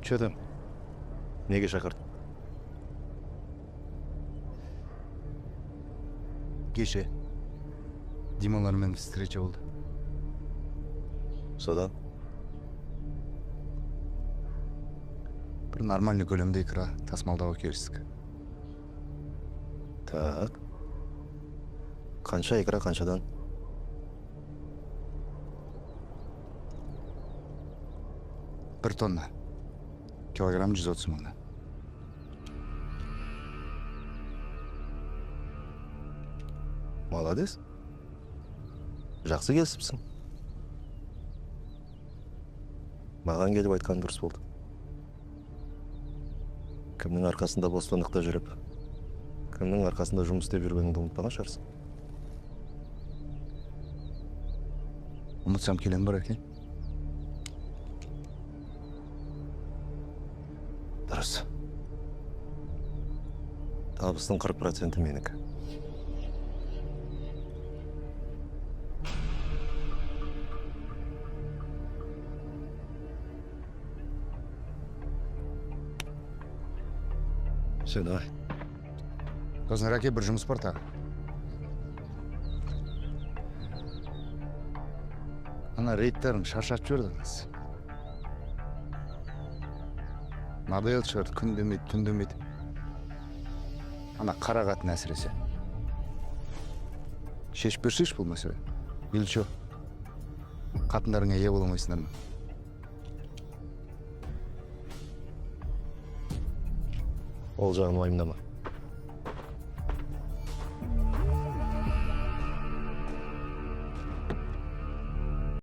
Че там? Неге шақырдың? Кеше Дималармен встреча болды. Содан? Бір нормальный көлемде икра тасымалдауға келістік. Так. Қанша икра, қаншадан? Бір тонна. Килограмм 130 мыңнан. Молодец. Жақсы келісіпсің. Маған келіп айтқан дұрыс болды. Кімнің арқасында бостандықта жүріп, кімнің арқасында жұмыс істеп жүргеніңді ұмытпаған шығарсың. Ұмытсам келем бар екен. Дұрыс. Табыстың 40% менікі. Все, давай. Қазір әке бір жұмыс бар тағы. Ана рейдтерін шаршатып жібердіңіз. Надоел шығарды, күн демейді, түн демейді. Ана қара қатын әсіресе. Шешіп берсейші бұл мәселе. Или шо? Қатындарыңа ие боламайсыңдар ма? Ол жағын уайымдама.